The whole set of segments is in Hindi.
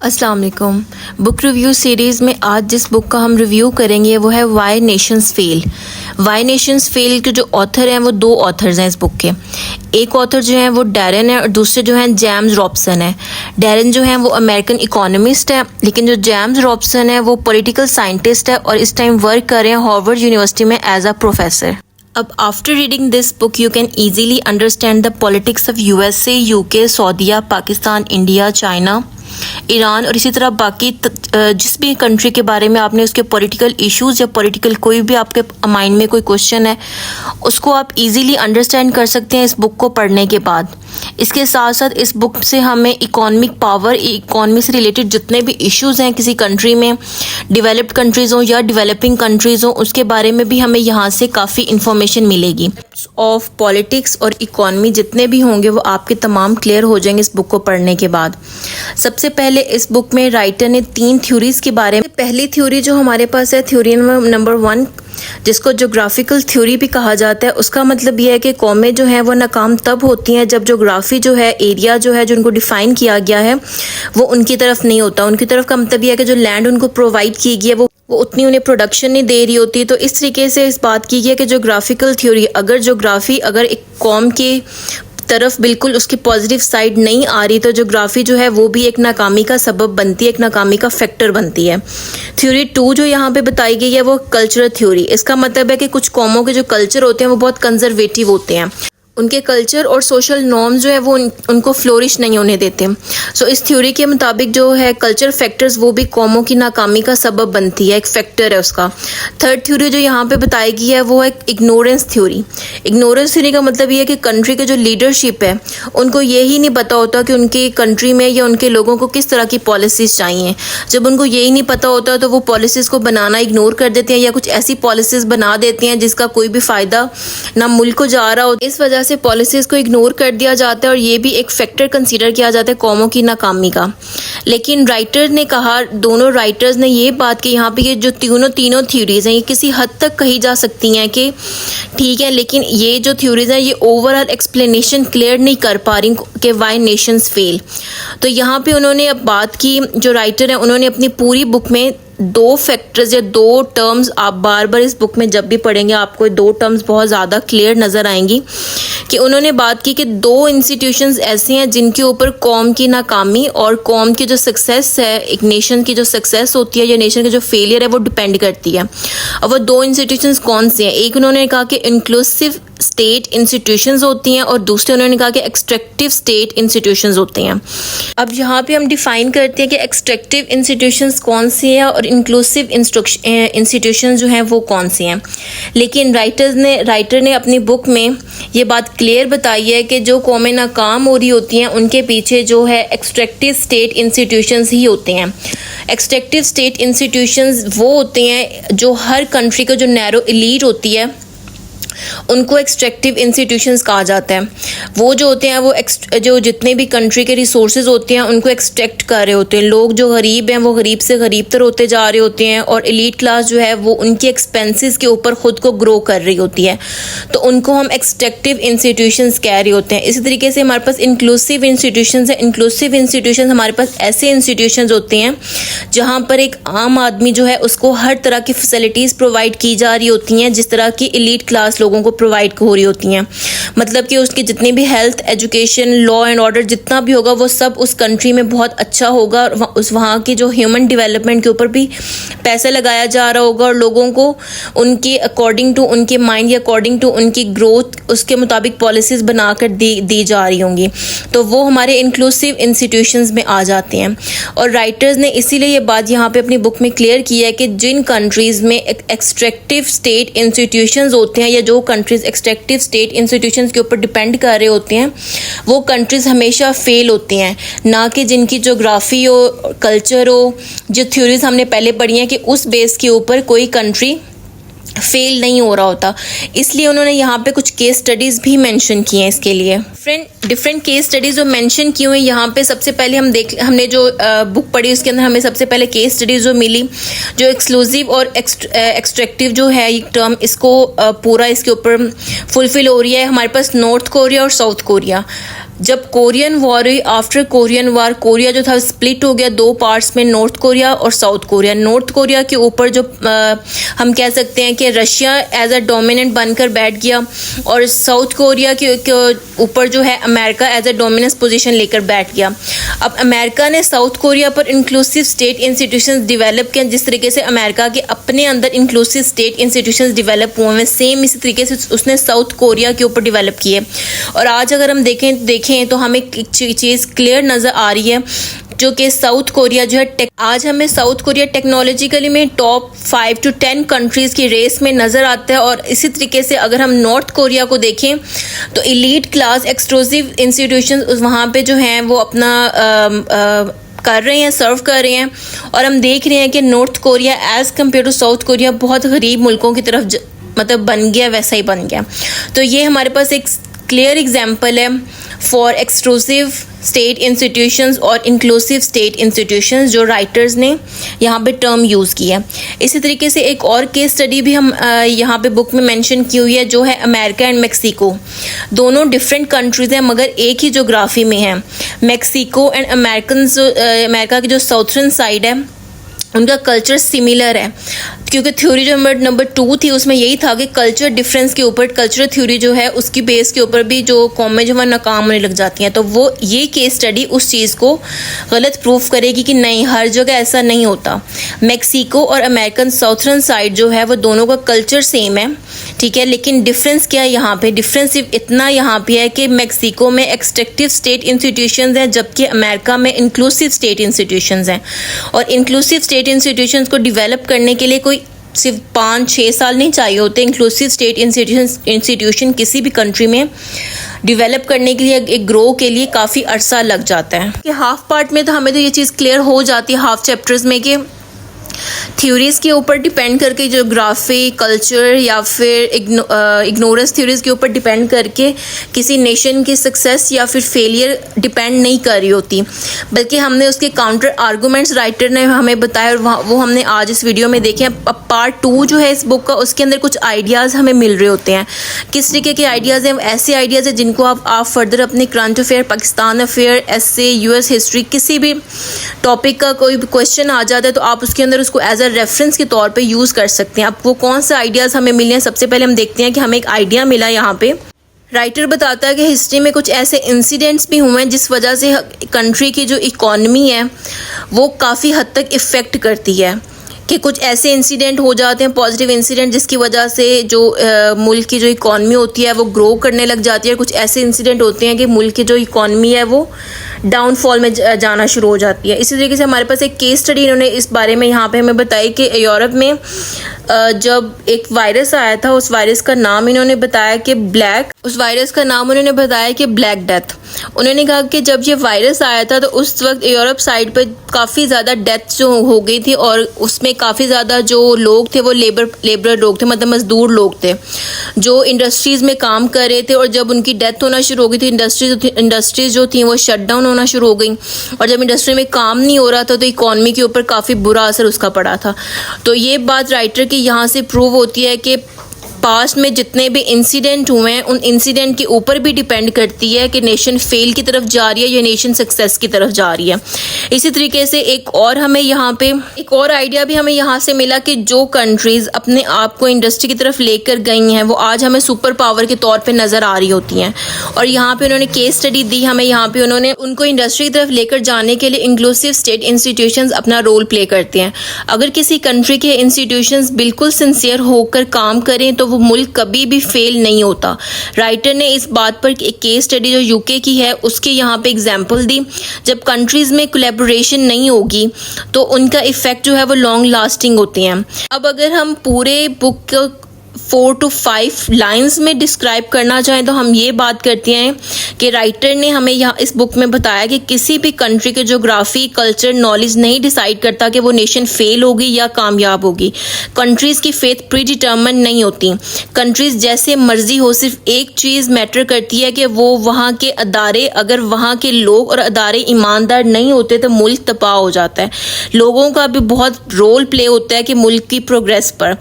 अस्सलाम वालेकुम। बुक रिव्यू सीरीज़ में आज जिस बुक का हम रिव्यू करेंगे वो है why nations fail. Why nations fail के जो ऑथर हैं वो दो ऑथर्स हैं इस बुक के। एक ऑथर जो है वो डैरन है और दूसरे जो हैं जेम्स रॉबसन है। डैरन जो है वो अमेरिकन इकोनॉमिस्ट है, लेकिन जो जेम्स रॉबसन है वो पॉलिटिकल साइंटिस्ट है और इस टाइम वर्क कर रहे हैं हार्वर्ड यूनिवर्सिटी में एज अ प्रोफेसर। अब after reading this book you can easily understand the politics of USA, UK, Saudia, Pakistan, India, China, Iran और इसी तरह बाकी जिस भी कंट्री के बारे में आपने उसके पॉलिटिकल इश्यूज या पॉलिटिकल कोई भी आपके माइंड में कोई क्वेश्चन है उसको आप इजीली अंडरस्टैंड कर सकते हैं इस बुक को पढ़ने के बाद। इसके साथ साथ इस बुक से हमें इकोनॉमिक पावर, इकोनॉमी से रिलेटेड जितने भी इश्यूज हैं किसी कंट्री में, डेवलप्ड कंट्रीज हों या डेवलपिंग कंट्रीज हों, उसके बारे में भी हमें यहाँ से काफ़ी इन्फॉर्मेशन मिलेगी। ऑफ पॉलिटिक्स और इकोनॉमी जितने भी होंगे वो आपके तमाम क्लियर हो जाएंगे इस बुक को पढ़ने के बाद। सबसे पहले इस बुक में राइटर ने 3 थ्योरीज के बारे में, पहली थ्योरी जो हमारे पास है थ्योरी नंबर 1 जिसको जोग्राफिकल थ्योरी भी कहा जाता है, उसका मतलब यह है कि कौमें जो हैं वो नाकाम तब होती हैं जब जोग्राफी जो है, एरिया जो है जो उनको डिफाइन किया गया है वो उनकी तरफ नहीं होता। उनकी तरफ का मतलब यह है कि जो लैंड उनको प्रोवाइड की गई है वो उतनी उन्हें प्रोडक्शन नहीं दे रही होती। तो इस तरीके से इस बात की गई है कि जोग्राफिकल थ्योरी अगर एक कौम के तरफ बिल्कुल उसकी पॉजिटिव साइड नहीं आ रही तो जोग्राफी जो है वो भी एक नाकामी का सबब बनती है, एक नाकामी का फैक्टर बनती है। थ्योरी 2 जो यहाँ पे बताई गई है वो कल्चरल थ्योरी। इसका मतलब है कि कुछ कौमों के जो कल्चर होते हैं वो बहुत कंजर्वेटिव होते हैं, उनके कल्चर और सोशल नॉर्म्स जो है वो उनको फ्लोरिश नहीं होने देते। सो इस थ्योरी के मुताबिक जो है कल्चर फैक्टर्स वो भी कौमों की नाकामी का सबब बनती है, एक फैक्टर है उसका। थर्ड थ्योरी जो यहाँ पे बताई गई है वो है इग्नोरेंस थ्योरी। इग्नोरेंस थ्योरी का मतलब ये है कि कंट्री के जो लीडरशिप है उनको यही नहीं पता होता कि उनकी कंट्री में या उनके लोगों को किस तरह की पॉलिसीज चाहिए। जब उनको यही नहीं पता होता तो वो पॉलिसीज़ को बनाना इग्नोर कर देते हैं या कुछ ऐसी पॉलिसीज़ बना देते हैं जिसका कोई भी फ़ायदा ना मुल्क को जा रहा हो। इस वजह से पॉलिसीज़ को इग्नोर कर दिया जाता है और ये भी एक फैक्टर कंसीडर किया जाता है कौमों की नाकामी का। लेकिन राइटर ने कहा, दोनों राइटर्स ने ये बात की यहाँ पे ये जो तीनों थ्योरीज हैं ये किसी हद तक कही जा सकती हैं कि ठीक है, लेकिन ये जो थ्योरीज हैं ये ओवरऑल एक्सप्लेनेशन क्लियर नहीं कर पा रही कि वाई नेशंस फेल। तो यहाँ पे उन्होंने अब बात की, जो राइटर हैं उन्होंने अपनी पूरी बुक में 2 फैक्टर्स या 2 टर्म्स, आप बार बार इस बुक में जब भी पढ़ेंगे आपको 2 टर्म्स बहुत ज़्यादा क्लियर नज़र आएंगी कि उन्होंने बात की कि 2 इंस्टीट्यूशंस ऐसे हैं जिनके ऊपर कौम की नाकामी और कौम की जो सक्सेस है, एक नेशन की जो सक्सेस होती है या नेशन का जो फेलियर है वो डिपेंड करती है। और वो 2 इंस्टीट्यूशंस कौन से हैं? एक उन्होंने कहा कि इंक्लूसिव स्टेट इंस्टीट्यूशंस होती हैं और दूसरे उन्होंने कहा कि एक्सट्रैक्टिव स्टेट इंस्टीट्यूशंस होते हैं। अब यहाँ पे हम डिफाइन करते हैं कि एक्सट्रैक्टिव इंस्टीट्यूशंस कौन सी हैं और इंक्लूसिव इंस्टीट्यूशंस जो हैं वो कौन सी हैं। लेकिन राइटर ने अपनी बुक में ये बात क्लियर बताई है कि जो कौमें नाकाम हो रही होती हैं उनके पीछे जो है एक्सट्रैक्टिव स्टेट इंस्टीट्यूशंस ही होते हैं। एक्सट्रैक्टिव स्टेट इंस्टीट्यूशंस वो होते हैं जो हर कंट्री का जो नैरो एलीट होती है उनको एक्सट्रैक्टिव इंस्टीट्यूशंस कहा जाता है। वो जो होते हैं वो जो जितने भी कंट्री के रिसोर्सेज होते हैं उनको एक्सट्रैक्ट कर रहे होते हैं। लोग जो गरीब हैं वो गरीब से गरीब तर होते जा रहे होते हैं और एलीट क्लास जो है वो उनके एक्सपेंसेस के ऊपर खुद को ग्रो कर रही होती है, तो उनको हम एक्सट्रैक्टिव इंस्टीट्यूशंस कह रहे होते हैं। इसी तरीके से हमारे पास इंक्लूसिव इंस्टीट्यूशंस है। इंक्लूसिव इंस्टीट्यूशंस हमारे पास ऐसे इंस्टीट्यूशंस होते हैं जहाँ पर एक आम आदमी जो है उसको हर तरह की फैसिलिटीज़ प्रोवाइड की जा रही होती हैं जिस तरह की एलीट क्लास लोगों को प्रोवाइड हो रही होती हैं। मतलब कि उसकी जितनी भी health, education, law and order जितना भी होगा वो सब उस कंट्री में बहुत अच्छा होगा और उस वहाँ की जो ह्यूमन डेवलपमेंट के ऊपर भी पैसा लगाया जा रहा होगा और लोगों को उनके अकॉर्डिंग टू उनके माइंड या अकॉर्डिंग टू उनकी ग्रोथ उसके मुताबिक पॉलिसीज़ बनाकर दी जा रही होंगी। तो वो हमारे इंक्लूसिव इंस्टीट्यूशंस में आ जाते हैं। और राइटर्स ने इसीलिए ये बात यहाँ पे अपनी बुक में क्लियर की है कि जिन कंट्रीज़ में एक्सट्रैक्टिव स्टेट इंस्टीट्यूशंस होते हैं या जो कंट्रीज एक्सट्रैक्टिव स्टेट इंस्टीट्यूशंस के ऊपर डिपेंड कर रहे होते हैं वो कंट्रीज हमेशा फेल होती हैं, ना कि जिनकी जोग्राफी हो, कल्चर हो। जो थ्योरीज हमने पहले पढ़ी हैं कि उस बेस के ऊपर कोई कंट्री फेल नहीं हो रहा होता। इसलिए उन्होंने यहाँ पे कुछ केस स्टडीज़ भी मेंशन की हैं इसके लिए। डिफरेंट केस स्टडीज़ जो मेंशन की हुई यहाँ पे, सबसे पहले हमने जो बुक पढ़ी उसके अंदर हमें सबसे पहले केस स्टडीज़ जो मिली, जो एक्सक्लूसिव और एक्सट्रैक्टिव जो है ये टर्म, इसको पूरा इसके ऊपर फुलफिल हो रही है। हमारे पास नॉर्थ कोरिया और साउथ कोरिया। जब कोरियन वॉर हुई, आफ्टर कोरियन वॉर कोरिया जो था स्प्लिट हो गया दो पार्ट्स में, नॉर्थ कोरिया और साउथ कोरिया। नॉर्थ कोरिया के ऊपर जो हम कह सकते हैं कि रशिया एज अ डोमिनेंट बनकर बैठ गया, और साउथ कोरिया के ऊपर जो है America as a dominance position लेकर बैठ गया। अब अमेरिका ने साउथ कोरिया पर इंक्लूसिव स्टेट इंस्टीट्यूशंस डेवलप किए, जिस तरीके से अमेरिका के अपने अंदर इंक्लूसिव स्टेट इंस्टीट्यूशंस डेवलप हुए हैं, सेम इसी तरीके से उसने साउथ कोरिया के ऊपर डेवलप किए। और आज अगर हम देखें तो हमें एक चीज़ क्लियर नज़र आ रही है, जो कि साउथ कोरिया जो है आज हमें साउथ कोरिया टेक्नोलॉजिकली में टॉप 5 to 10 कंट्रीज़ की रेस में नज़र आता है। और इसी तरीके से अगर हम नॉर्थ कोरिया को देखें तो एलीट क्लास एक्सक्लूसिव इंस्टीट्यूशंस वहाँ पे जो हैं वो अपना कर रहे हैं, सर्व कर रहे हैं। और हम देख रहे हैं कि North Korea as compare to South Korea बहुत गरीब मुल्कों की तरफ मतलब बन गया, वैसा ही बन गया। तो ये हमारे पास एक क्लियर एग्जाम्पल है फॉर एक्सक्लूसिव स्टेट इंस्टीट्यूशंस और इंक्लूसिव स्टेट इंस्टीट्यूशंस, जो राइटर्स ने यहाँ पे टर्म यूज़ किया है। इसी तरीके से एक और केस स्टडी भी हम यहाँ पे बुक में मेंशन की हुई है, जो है अमेरिका एंड मेक्सिको। दोनों डिफरेंट कंट्रीज़ हैं मगर एक ही जोग्राफी में हैं। मेक्सिको एंड अमेरिका की जो साउथर्न साइड है उनका कल्चर सिमिलर है, क्योंकि थ्योरी जो नंबर 2 थी उसमें यही था कि कल्चर डिफरेंस के ऊपर, कल्चरल थ्योरी जो है उसकी बेस के ऊपर भी जो कौमें जो है नाकाम होने लग जाती हैं। तो वो ये केस स्टडी उस चीज़ को गलत प्रूफ करेगी कि नहीं, हर जगह ऐसा नहीं होता। मेक्सिको और अमेरिकन साउथर्न साइड जो है वो दोनों का कल्चर सेम है, ठीक है, लेकिन डिफरेंस क्या है यहाँ पे? डिफरेंस सिर्फ इतना यहाँ पे है कि मेक्सिको में एक्सट्रैक्टिव स्टेट इंस्टीट्यूशंस हैं, जबकि अमेरिका में इंक्लूसिव स्टेट इंस्टीट्यूशंस हैं। और इंक्लूसिव स्टेट इंस्टीट्यूशंस को डेवलप करने के लिए कोई सिर्फ 5-6 साल नहीं चाहिए होते। इंक्लूसिव स्टेट इंस्टीट्यूशन किसी भी कंट्री में डेवलप करने के लिए, एक ग्रो के लिए काफ़ी अरसा लग जाता है। कि हाफ पार्ट में तो हमें तो ये चीज़ क्लियर हो जाती है हाफ चैप्टर्स में कि थ्योरीज़ के ऊपर डिपेंड करके, जोग्राफी, कल्चर या फिर इग्नोरेंस थ्योरीज़ के ऊपर डिपेंड करके किसी नेशन की सक्सेस या फिर फेलियर डिपेंड नहीं कर रही होती, बल्कि हमने उसके काउंटर आर्गूमेंट्स राइटर ने हमें बताया और वो हमने आज इस वीडियो में देखे। अब पार्ट 2 जो है इस बुक का, उसके अंदर कुछ आइडियाज़ हमें मिल रहे होते हैं। किस तरीके के आइडियाज़ हैं? ऐसे आइडियाज़ हैं जिनको आप फर्दर अपने current affair, Pakistan affair, SA, US history, किसी भी टॉपिक का कोई क्वेश्चन आ जाता है तो आप उसके अंदर उसको एज अ रेफरेंस के तौर पे यूज़ कर सकते हैं। अब वो कौन सा आइडियाज़ हमें मिले हैं? सबसे पहले हम देखते हैं कि हमें एक आइडिया मिला यहाँ पे। राइटर बताता है कि हिस्ट्री में कुछ ऐसे इंसिडेंट्स भी हुए हैं जिस वजह से कंट्री की जो इकॉनमी है वो काफ़ी हद तक इफ़ेक्ट करती है, कि कुछ ऐसे इंसिडेंट हो जाते हैं, पॉजिटिव इंसिडेंट, जिसकी वजह से जो मुल्क की जो इकॉनमी होती है वो ग्रो करने लग जाती है। कुछ ऐसे इंसिडेंट होते हैं कि मुल्क की जो इकॉनमी है वो डाउनफॉल में जाना शुरू हो जाती है। इसी तरीके से हमारे पास एक केस स्टडी इन्होंने इस बारे में यहाँ पे हमें बताई कि यूरोप में जब एक वायरस आया था, उस वायरस का नाम इन्होंने बताया कि ब्लैक डेथ। उन्होंने कहा कि जब ये वायरस आया था तो उस वक्त यूरोप साइड पर काफ़ी ज़्यादा डेथ जो हो गई थी, और उसमें काफ़ी ज़्यादा जो लोग थे वो लेबर लोग थे, मतलब मजदूर लोग थे जो इंडस्ट्रीज़ में काम कर रहे थे। और जब उनकी डेथ होना शुरू हो गई थी, इंडस्ट्रीज जो थी वो शट डाउन होना शुरू हो गई, और जब इंडस्ट्री में काम नहीं हो रहा था तो इकॉनमी के ऊपर काफ़ी बुरा असर उसका पड़ा था। तो ये बात राइटर की यहाँ से प्रूव होती है कि पास्ट में जितने भी इंसिडेंट हुए हैं उन इंसिडेंट के ऊपर भी डिपेंड करती है कि नेशन फेल की तरफ जा रही है या नेशन सक्सेस की तरफ जा रही है। इसी तरीके से एक और आइडिया भी हमें यहाँ से मिला कि जो कंट्रीज़ अपने आप को इंडस्ट्री की तरफ लेकर गई हैं वो आज हमें सुपर पावर के तौर पे नज़र आ रही होती हैं। और यहाँ पे उन्होंने केस स्टडी दी हमें, यहाँ पे उन्होंने उनको इंडस्ट्री की तरफ लेकर जाने के लिए इंक्लूसिव स्टेट इंस्टीट्यूशंस अपना रोल प्ले करते हैं। अगर किसी कंट्री के इंस्टीट्यूशंस बिल्कुल सिंसियर होकर काम करें तो वो मुल्क कभी भी फेल नहीं होता। राइटर ने इस बात पर एक केस स्टडी जो यूके की है उसके यहाँ पे एग्जांपल दी। जब कंट्रीज़ में कोलैबोरेशन नहीं होगी तो उनका इफ़ेक्ट जो है वो लॉन्ग लास्टिंग होते हैं। अब अगर हम पूरे बुक को 4 to 5 लाइंस में डिस्क्राइब करना चाहें तो हम ये बात करते हैं कि राइटर ने हमें यहाँ इस बुक में बताया कि किसी भी कंट्री के जोग्राफी, कल्चर, नॉलेज नहीं डिसाइड करता कि वो नेशन फेल होगी या कामयाब होगी। कंट्रीज़ की फेथ प्री डिटर्मिन नहीं होती। कंट्रीज़ जैसे मर्जी हो, सिर्फ एक चीज़ मैटर करती है कि वो वहाँ के अदारे, अगर वहाँ के लोग और अदारे ईमानदार नहीं होते तो मुल्क तबाह हो जाता है। लोगों का भी बहुत रोल प्ले होता है कि मुल्क की प्रोग्रेस पर,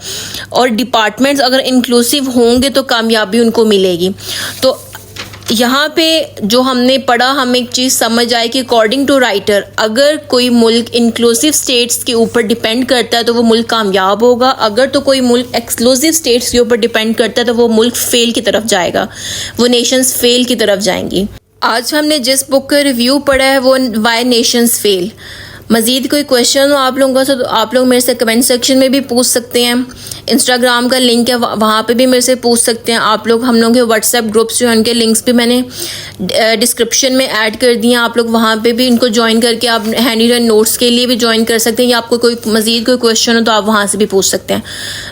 और डिपार्टमेंट्स अगर इंक्लूसिव होंगे तो कामयाबी उनको मिलेगी। तो यहाँ पे जो हमने पढ़ा, हमें एक चीज़ समझ आई कि अकॉर्डिंग टू राइटर, अगर कोई मुल्क इंक्लूसिव स्टेट्स के ऊपर डिपेंड करता है तो वो मुल्क कामयाब होगा, अगर तो कोई मुल्क एक्सक्लूसिव स्टेट्स के ऊपर डिपेंड करता है तो वो मुल्क फेल की तरफ जाएगा, वो नेशंस फेल की तरफ जाएंगी। आज हमने जिस बुक का रिव्यू पढ़ा है वो वाई नेशंस फेल। मज़ीद कोई क्वेश्चन हो आप लोगों का तो आप लोग मेरे से कमेंट सेक्शन में भी पूछ सकते हैं। इंस्टाग्राम का लिंक है, वहाँ पे भी मेरे से पूछ सकते हैं आप लोग। हम लोग के व्हाट्सएप ग्रुप्स जो हैं उनके लिंक्स भी मैंने डिस्क्रिप्शन में ऐड कर दिए हैं, आप लोग वहाँ पे भी इनको ज्वाइन करके आप हैंडी रन नोट्स के लिए भी ज्वाइन कर सकते हैं, या आपको कोई मज़ीद कोई क्वेश्चन हो तो आप वहाँ से भी पूछ सकते हैं।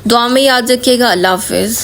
दुआ में याद रखिएगा। अल्लाह हाफिज़।